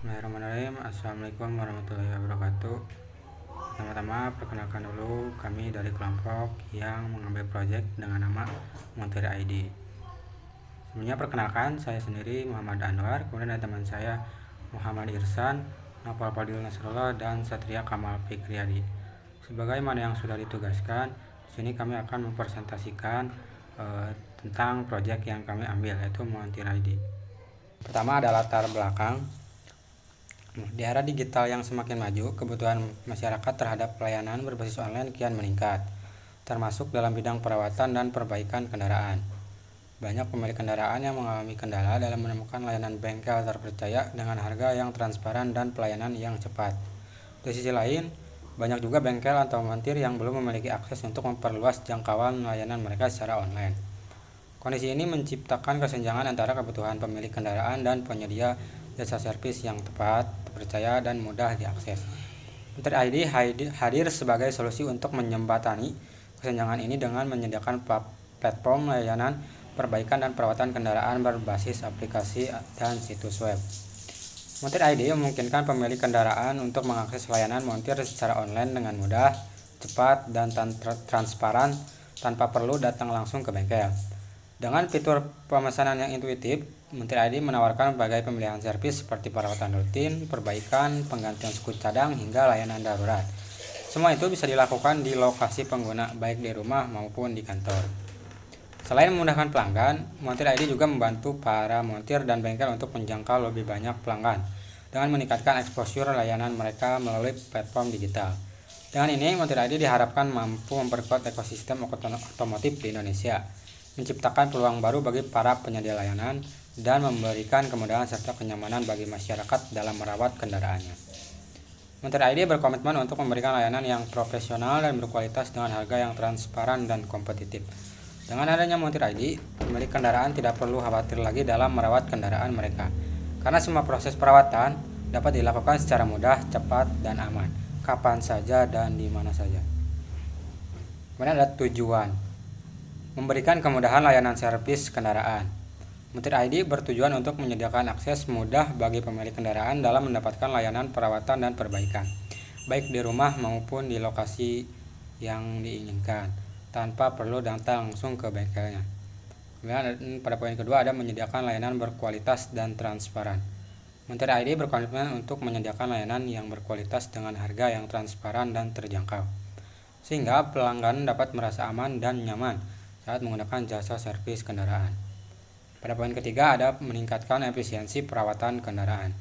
Bismillahirrahmanirrahim. Assalamualaikum warahmatullahi wabarakatuh. Pertama-tama perkenalkan dulu, kami dari kelompok yang mengambil proyek dengan nama Montir ID. Sebelumnya perkenalkan, saya sendiri Muhammad Anwar, kemudian ada teman saya Muhammad Irsan, Nopal Fadil Nasrullah, dan Satria Kamal Fikriyadi. Sebagaimana yang sudah ditugaskan, di sini kami akan mempresentasikan tentang proyek yang kami ambil, yaitu Montir ID. Pertama ada latar belakang. Di era digital yang semakin maju, kebutuhan masyarakat terhadap pelayanan berbasis online kian meningkat, termasuk dalam bidang perawatan dan perbaikan kendaraan. Banyak pemilik kendaraan yang mengalami kendala dalam menemukan layanan bengkel terpercaya dengan harga yang transparan dan pelayanan yang cepat. Di sisi lain, banyak juga bengkel atau montir yang belum memiliki akses untuk memperluas jangkauan layanan mereka secara online. Kondisi ini menciptakan kesenjangan antara kebutuhan pemilik kendaraan dan penyedia jasa servis yang tepat, terpercaya, dan mudah diakses. Montir ID hadir sebagai solusi untuk menjembatani kesenjangan ini dengan menyediakan platform layanan perbaikan dan perawatan kendaraan berbasis aplikasi dan situs web. Montir ID memungkinkan pemilik kendaraan untuk mengakses layanan montir secara online dengan mudah, cepat, dan transparan tanpa perlu datang langsung ke bengkel. Dengan fitur pemesanan yang intuitif, Montir ID menawarkan berbagai pemilihan servis seperti perawatan rutin, perbaikan, penggantian sekut cadang, hingga layanan darurat. Semua itu bisa dilakukan di lokasi pengguna, baik di rumah maupun di kantor. Selain memudahkan pelanggan, Montir ID juga membantu para montir dan bengkel untuk menjangkau lebih banyak pelanggan dengan meningkatkan exposure layanan mereka melalui platform digital. Dengan ini, Montir ID diharapkan mampu memperkuat ekosistem otomotif di Indonesia, menciptakan peluang baru bagi para penyedia layanan, dan memberikan kemudahan serta kenyamanan bagi masyarakat dalam merawat kendaraannya. Montir ID berkomitmen untuk memberikan layanan yang profesional dan berkualitas dengan harga yang transparan dan kompetitif. Dengan adanya Montir ID, pemilik kendaraan tidak perlu khawatir lagi dalam merawat kendaraan mereka, karena semua proses perawatan dapat dilakukan secara mudah, cepat, dan aman, kapan saja dan di mana saja. Kemudian ada tujuan: memberikan kemudahan layanan servis kendaraan. Montir ID bertujuan untuk menyediakan akses mudah bagi pemilik kendaraan dalam mendapatkan layanan perawatan dan perbaikan, baik di rumah maupun di lokasi yang diinginkan, tanpa perlu datang langsung ke bengkelnya. Kemudian pada poin kedua ada menyediakan layanan berkualitas dan transparan. Montir ID berkomitmen untuk menyediakan layanan yang berkualitas dengan harga yang transparan dan terjangkau, sehingga pelanggan dapat merasa aman dan nyaman saat menggunakan jasa servis kendaraan. Pada poin ketiga ada meningkatkan efisiensi perawatan kendaraan.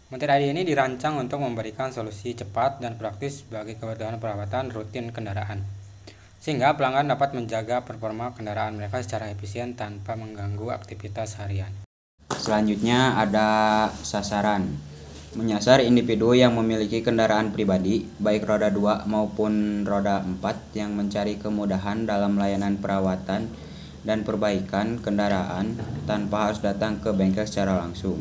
Montir ID ini dirancang untuk memberikan solusi cepat dan praktis bagi kebutuhan perawatan rutin kendaraan, sehingga pelanggan dapat menjaga performa kendaraan mereka secara efisien tanpa mengganggu aktivitas harian. Selanjutnya ada sasaran. Menyasar individu yang memiliki kendaraan pribadi, baik roda 2 maupun roda 4 yang mencari kemudahan dalam layanan perawatan dan perbaikan kendaraan tanpa harus datang ke bengkel secara langsung.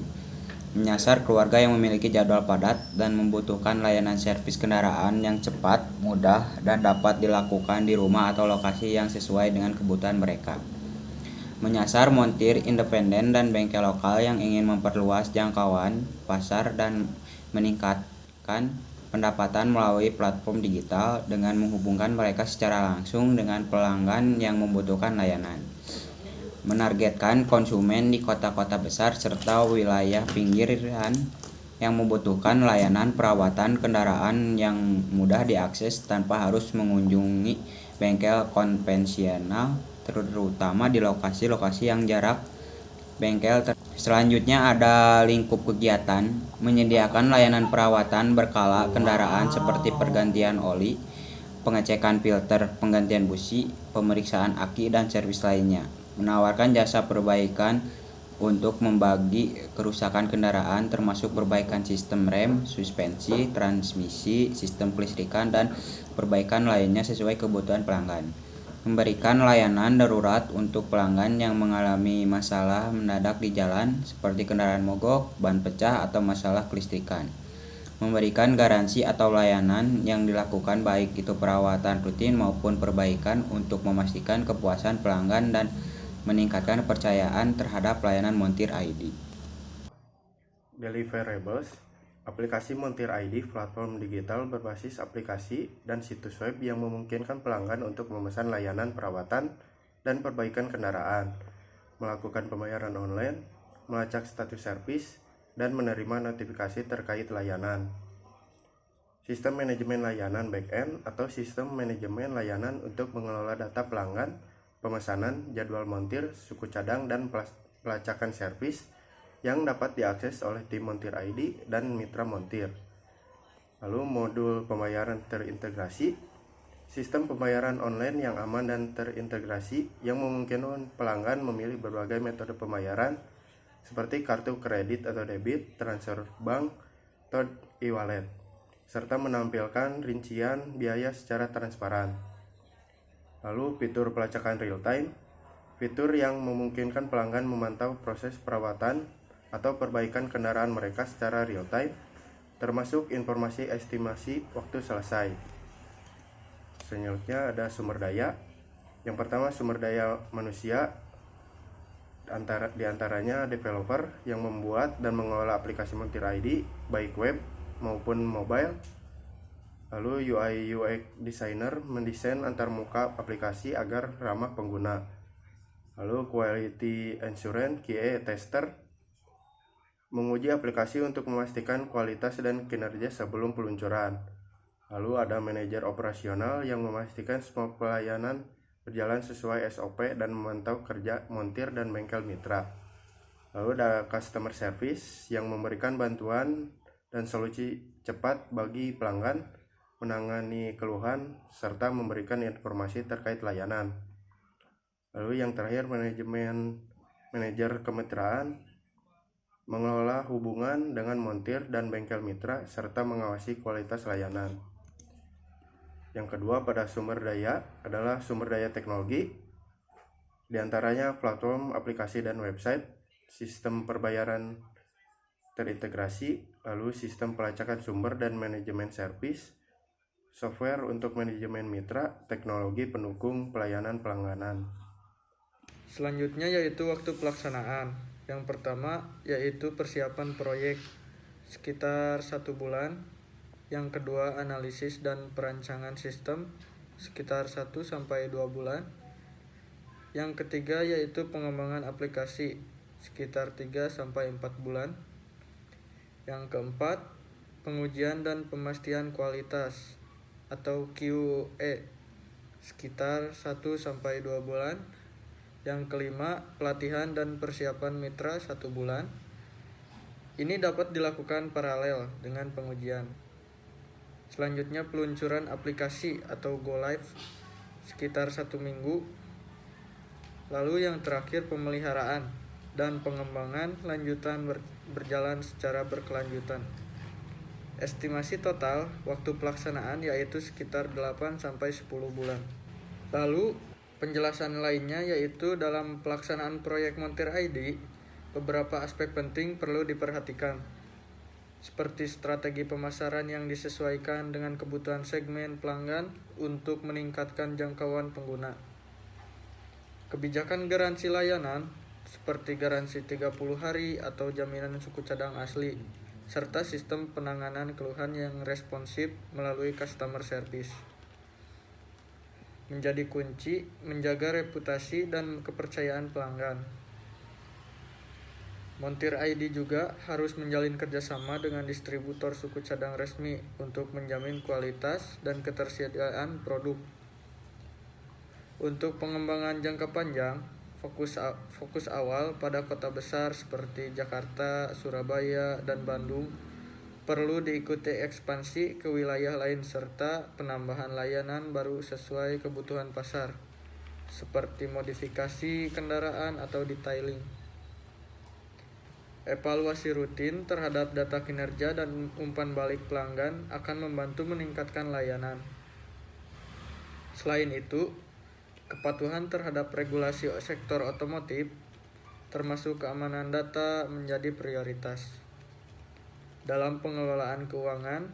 Menyasar keluarga yang memiliki jadwal padat dan membutuhkan layanan servis kendaraan yang cepat, mudah, dan dapat dilakukan di rumah atau lokasi yang sesuai dengan kebutuhan mereka. Menyasar montir independen dan bengkel lokal yang ingin memperluas jangkauan pasar dan meningkatkan pendapatan melalui platform digital dengan menghubungkan mereka secara langsung dengan pelanggan yang membutuhkan layanan. Menargetkan konsumen di kota-kota besar serta wilayah pinggiran yang membutuhkan layanan perawatan kendaraan yang mudah diakses tanpa harus mengunjungi bengkel konvensional, terutama di lokasi-lokasi yang jarak bengkel. Selanjutnya ada lingkup kegiatan, menyediakan layanan perawatan berkala kendaraan seperti pergantian oli, pengecekan filter, penggantian busi, pemeriksaan aki, dan servis lainnya. Menawarkan jasa perbaikan untuk membagi kerusakan kendaraan termasuk perbaikan sistem rem, suspensi, transmisi, sistem kelistrikan, dan perbaikan lainnya sesuai kebutuhan pelanggan. Memberikan layanan darurat untuk pelanggan yang mengalami masalah mendadak di jalan seperti kendaraan mogok, ban pecah, atau masalah kelistrikan. Memberikan garansi atau layanan yang dilakukan baik itu perawatan rutin maupun perbaikan untuk memastikan kepuasan pelanggan dan meningkatkan kepercayaan terhadap layanan Montir ID. deliverables, aplikasi Montir ID platform digital berbasis aplikasi dan situs web yang memungkinkan pelanggan untuk memesan layanan perawatan dan perbaikan kendaraan, melakukan pembayaran online, melacak status servis, dan menerima notifikasi terkait layanan. Sistem manajemen layanan back-end atau sistem manajemen layanan untuk mengelola data pelanggan, pemesanan, jadwal montir, suku cadang, dan pelacakan servis yang dapat diakses oleh tim Montir ID dan mitra montir. Lalu modul pembayaran terintegrasi, sistem pembayaran online yang aman dan terintegrasi yang memungkinkan pelanggan memilih berbagai metode pembayaran seperti kartu kredit atau debit, transfer bank, atau e-wallet, serta menampilkan rincian biaya secara transparan. Lalu fitur pelacakan real time, fitur yang memungkinkan pelanggan memantau proses perawatan atau perbaikan kendaraan mereka secara real time, termasuk informasi estimasi waktu selesai. Selanjutnya ada sumber daya. Yang pertama sumber daya manusia, di antaranya developer yang membuat dan mengelola aplikasi Montir ID baik web maupun mobile. Lalu UI UX designer mendesain antarmuka aplikasi agar ramah pengguna. Lalu quality assurance QA tester menguji aplikasi untuk memastikan kualitas dan kinerja sebelum peluncuran. Lalu ada manajer operasional yang memastikan semua pelayanan berjalan sesuai SOP dan memantau kerja montir dan bengkel mitra. Lalu ada customer service yang memberikan bantuan dan solusi cepat bagi pelanggan, menangani keluhan, serta memberikan informasi terkait layanan. Lalu yang terakhir manajer kemitraan mengelola hubungan dengan montir dan bengkel mitra serta mengawasi kualitas layanan. Yang kedua pada sumber daya adalah sumber daya teknologi, di antaranya platform, aplikasi dan website, sistem perbayaran terintegrasi, lalu sistem pelacakan sumber dan manajemen servis, software untuk manajemen mitra, teknologi pendukung pelayanan pelangganan. Selanjutnya yaitu waktu pelaksanaan. Yang pertama yaitu persiapan proyek sekitar 1 bulan. Yang kedua analisis dan perancangan sistem sekitar 1-2 bulan. Yang ketiga yaitu pengembangan aplikasi sekitar 3-4 bulan. Yang keempat pengujian dan pemastian kualitas atau QA sekitar 1-2 bulan. Yang kelima, pelatihan dan persiapan mitra 1 bulan. Ini dapat dilakukan paralel dengan pengujian. Selanjutnya peluncuran aplikasi atau go live sekitar 1 minggu. Lalu yang terakhir pemeliharaan dan pengembangan lanjutan berjalan secara berkelanjutan. Estimasi total waktu pelaksanaan yaitu sekitar 8-10 bulan. Lalu penjelasan lainnya yaitu dalam pelaksanaan proyek Montir ID, beberapa aspek penting perlu diperhatikan, seperti strategi pemasaran yang disesuaikan dengan kebutuhan segmen pelanggan untuk meningkatkan jangkauan pengguna. Kebijakan garansi layanan, seperti garansi 30 hari atau jaminan suku cadang asli, serta sistem penanganan keluhan yang responsif melalui customer service. Menjadi kunci menjaga reputasi dan kepercayaan pelanggan. Montir ID juga harus menjalin kerjasama dengan distributor suku cadang resmi untuk menjamin kualitas dan ketersediaan produk. Untuk pengembangan jangka panjang, fokus awal pada kota besar seperti Jakarta, Surabaya, dan Bandung. Perlu diikuti ekspansi ke wilayah lain serta penambahan layanan baru sesuai kebutuhan pasar, seperti modifikasi kendaraan atau detailing. Evaluasi rutin terhadap data kinerja dan umpan balik pelanggan akan membantu meningkatkan layanan. Selain itu, kepatuhan terhadap regulasi sektor otomotif, termasuk keamanan data, menjadi prioritas. Dalam pengelolaan keuangan,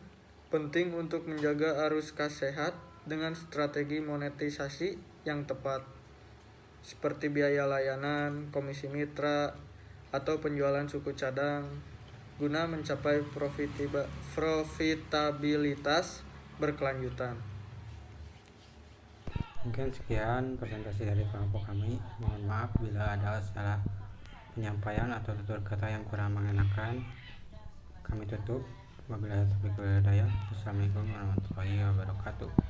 penting untuk menjaga arus kas sehat dengan strategi monetisasi yang tepat, seperti biaya layanan, komisi mitra, atau penjualan suku cadang. guna mencapai profitabilitas berkelanjutan. Mungkin sekian presentasi dari kelompok kami. Mohon maaf bila ada salah penyampaian atau tutur kata yang kurang mengenakan. Kami tutup. Wabillahi taufiq wal hidayah. Wassalamualaikum warahmatullahi wabarakatuh.